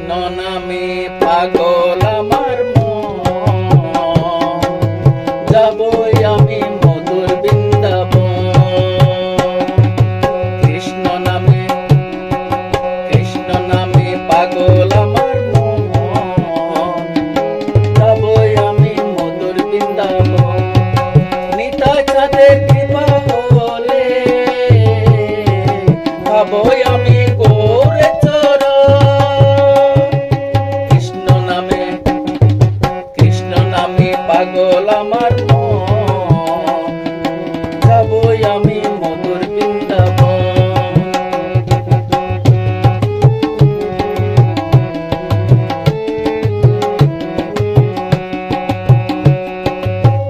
কৃষ্ণ নামে পাগল আমার মন, যাবই আমি মধুর বৃন্দাবন। কৃষ্ণ নামে পাগল আমার মন, যাবই আমি মধুর বৃন্দাবন। নিতাই চাঁদের কৃপা হলে ভাবই আমি গৌরের চরণ। কৃষ্ণ নামে পাগল আমার মন, যাবই আমি মধুর বৃন্দাবন।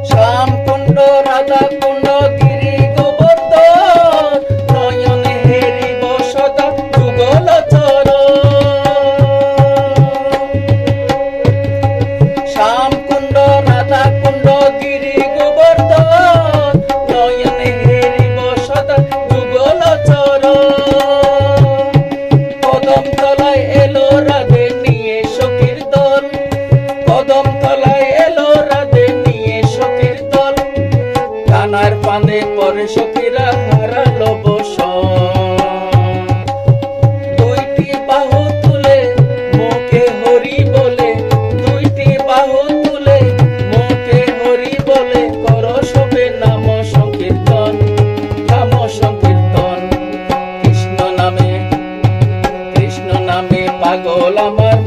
শ্যামকুণ্ড রাধাকুণ্ড গিরি গোবর্ধন, নয়নে হেরিব সদা যুগল চরণ। শ্যামকুণ্ড রাধাকুণ্ড গিরি গোবর্ধন, নয়নে হেরিব সদা যুগল চরণ। কদম তলায় এলো রাধে নিয়ে সখীর দল, কদম তলায় এলো রাধে নিয়ে সখীর দল। কানার পানে পরে সখীরা হারালো বসন। দুইটি বাহু তুলে মুখে হরি বলে, দুইটি বাহু তুলে মুখে হরি বলে, কর সবে নাম সংকীর্তন, নাম সংকীর্তন। কৃষ্ণ নামে পাগল আমার